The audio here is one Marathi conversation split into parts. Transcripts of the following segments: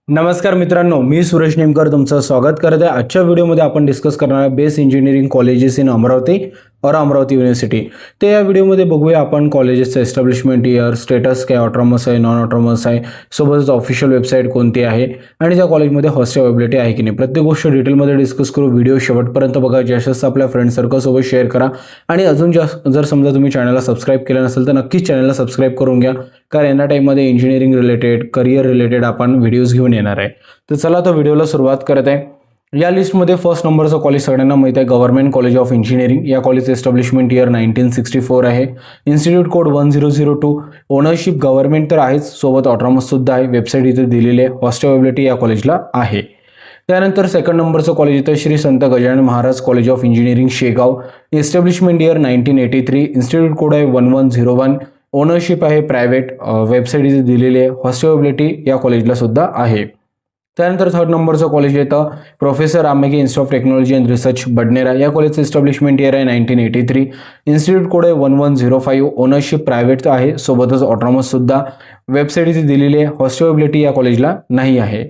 नमस्कार मित्रांनो, मी सुरेश नेमकर तुमचं स्वागत करत आहे। आजच्या व्हिडिओमध्ये आपण डिस्कस करणार आहे best engineering colleges in Amravati और अमरावती यूनिवर्सिटी। ते या व्हिडिओमध्ये बघूया आपण कॉलेजेसचं एस्टॅब्लिशमेंट इयर, स्टेटस काय, ऑटोनॉमस आहे, नॉन ऑटोनॉमस आहे, सोबतच ऑफिशियल वेबसाईट कोणती आहे आणि त्या कॉलेजमध्ये हॉस्टेल अवेलेबिलिटी आहे की नाही, प्रत्येक गोष्ट डिटेलमध्ये डिस्कस करू। व्हिडिओ शेवटपर्यंत बघा, जास्तीत आपल्या फ्रेंड सर्कलसोबत शेअर करा आणि अजून जर समजा तुम्ही चॅनलला सबस्क्राईब केलं नसेल तर नक्कीच चॅनलला सबस्क्राईब करून घ्या, कारण येणाऱ्या टाईममध्ये इंजिनिअरिंग रिलेटेड, करियर रिलेटेड आपण व्हिडिओज घेऊन येणार आहे। तर चला तर व्हिडिओला सुरुवात करत आहे। या लिस्टमध्ये फर्स्ट नंबरचं कॉलेज सगळ्यांना माहिती आहे, गव्हर्नमेंट कॉलेज ऑफ इंजिनिअरिंग। या कॉलेजचं एस्टॅब्लिशमेंट इयर 1964 आहे। Institute code 1002। ओनरशिप गव्हर्नमेंट तर आहेच, सोबत ऑटोनॉमस सुद्धा आहे। वेबसाईट इथे दिलेली आहे। हॉस्टेल अवेलेबिलिटी या कॉलेजला आहे। त्यानंतर सेकंड नंबरचं कॉलेज येतं श्री संत Gajanan Maharaj college of engineering Shegaon. Establishment year 1983। Institute code आहे 1101। ओनरशिप आहे प्रायव्हेट। वेबसाईट इथे दिलेली आहे। हॉस्टेल अवेलेबिलिटी या कॉलेजला सुद्धा आहे। त्यानंतर थर्ड नंबरचं कॉलेज येतं professor Ramge Institute of Technology and Research Badnera. या कॉलेजचं एस्टॅब्लिशमेंट इयर आहे 1983। इन्स्टिट्यूट कोड आहे 1105। ओनरशिप प्रायव्हेट आहे, सोबतच ऑटोनॉमस सुद्धा। वेबसाईट इथे दिलेली आहे। हॉस्टेल अवेलेबिलिटी या कॉलेजला नाही आहे।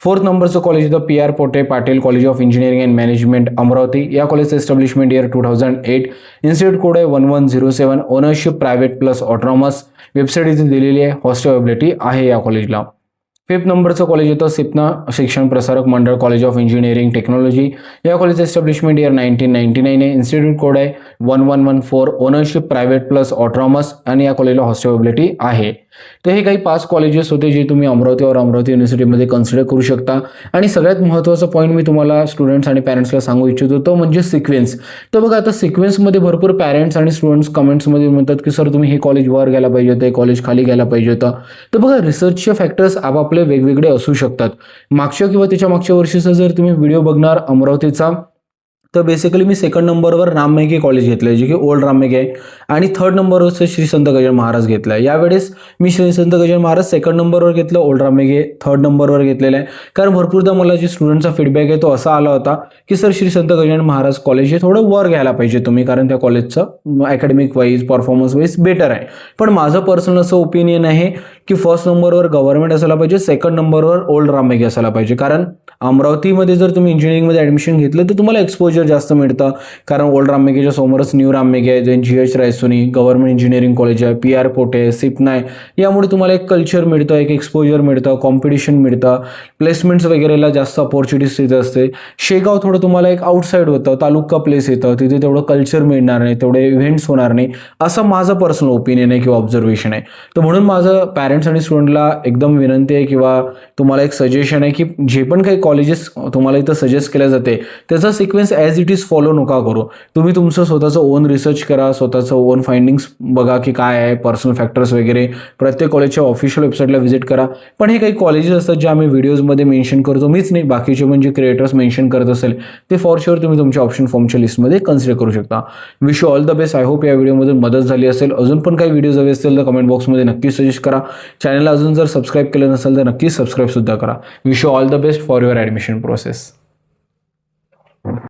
फोर्थ नंबरचं कॉलेज येतं P R Pote Patil college of engineering and management Amravati. या कॉलेजचं एस्टॅब्लिशमेंट इयर 2008। इन्स्टिट्यूट कोड आहे 1107। Ownership private plus autonomous. Website इथे दिलेली आहे। हॉस्टेल अवेलेबिलिटी आहे या कॉलेजला। फिफ्थ नंबरचं कॉलेज येतं सिपना शिक्षण Prasarak Mandal college of engineering technology. या कॉलेजचं एस्टॅब्लिशमेंट इयर 1999 आहे। इन्स्टिट्यूट कोड आहे 1114। ओनरशिप प्रायव्हेट प्लस ऑटोनॉमस आणि या कॉलेजला हॉस्टेल अवेलेबिलिटी आहे। तर हे काही 5 कॉलेजेस होते जे तुम्ही अमरावती और अमरावती युनिव्हर्सिटीमध्ये कन्सिडर करू शकता। आणि सगळ्यात महत्त्वाचा पॉईंट मी तुम्हाला स्टुडंट्स आणि पॅरेंट्सला सांगू इच्छितो तो म्हणजे सिक्वेन्स। तर बघा, आता सिक्वेन्समध्ये भरपूर पॅरेंट्स आणि स्टुडंट्स कमेंट्समध्ये म्हणतात की सर तुम्ही हे कॉलेज वर घ्यायला पाहिजे होतं, हे कॉलेज खाली घ्यायला पाहिजे होतं। तर बघा, रिसर्चचे फॅक्टर्स आपापले वेगवेगळे असू शकतात। मागच्या किंवा त्याच्या मागच्या वर्षीचा जर तुम्ही व्हिडिओ बघणार अमरावतीचा, तर बेसिकली मी सेकंड नंबरवर राममेघे कॉलेज घेतलं आहे, जे की ओल्ड राममेघे आहे, आणि थर्ड नंबरवरचं श्री संत गजानन महाराज घेतलं आहे। यावेळेस मी श्री संत गजानन महाराज सेकंड नंबरवर घेतलं, ओल्ड राममेघे थर्ड नंबरवर घेतलेलं आहे। कारण भरपूरदा मला जे स्टुडंटचा फीडबॅक आहे तो असा आला होता की सर श्री संत गजानन महाराज कॉलेज हे थोडं वर घ्यायला पाहिजे तुम्ही, कारण त्या कॉलेजचं academic wise performance wise better आहे। पण माझं पर्सनल असं ओपिनियन आहे की फर्स्ट नंबरवर गव्हर्नमेंट असायला पाहिजे, सेकंड नंबरवर ओल्ड राममेघे असायला पाहिजे। कारण अमरावतीमध्ये जर तुम्ही इंजिनिअरिंगमध्ये ॲडमिशन घेतलं तर तुम्हाला एक्सपोजर जास्त मिळतं, कारण ओल्ड राममेघेच्या समोरच न्यू राममेघे आहे, then GH Raisoni government engineering college आहे, PR पोटे, सिपना आहे। यामुळे तुम्हाला एक कल्चर मिळतं, एक एक्सपोजर मिळतं, कॉम्पिटिशन मिळतं, प्लेसमेंट्स वगैरेला जास्त अपॉर्च्युनिटीज तिथे असते। शेगाव थोडं तुम्हाला एक आउटसाईड होतं, तालुका प्लेस येतं, तिथे तेवढं कल्चर मिळणार नाही, तेवढे इव्हेंट्स होणार नाही, असं माझं पर्सनल ओपिनियन आहे किंवा ऑब्झर्वेशन आहे। तर म्हणून माझं पॅरेंट्स आणि स्टुडंटला एकदम विनंती आहे किंवा तुम्हाला एक सजेशन आहे की जे पण काही कॉलेजेस तुम्हाला इथं सजेस्ट केल्या जाते त्याचा sequence as it is follow नका करू। तुम्ही तुमचं स्वतःचं ओन रिसर्च करा, स्वतःचं ओन फाइंडिंग्स बघा की काय आहे, पर्सनल फॅक्टर्स वगैरे प्रत्येक कॉलेजच्या ऑफिशियल वेबसाईटला व्हिजिट करा। पण हे काही कॉलेजेस असतात जे आम्ही व्हिडिओजमध्ये मेन्शन करतो, मीच नाही बाकीचे म्हणजे क्रिएटर्स मेन्शन करत असेल, ते फॉर शुअर तुम्ही तुमच्या ऑप्शन फॉर्मच्या लिस्टमध्ये कन्सिडर करू शकता। Wish you all the best. I hope या व्हिडिओमधून मदत झाली असेल। अजून पण काही व्हिडिओज हवे असतील तर कमेंट बॉक्समध्ये नक्की सजेस्ट करा। चॅनलला अजून जर सबस्क्राईब केलं नसेल तर नक्की सबस्क्राईब सुद्धा करा। Wish you all the best for your admission process.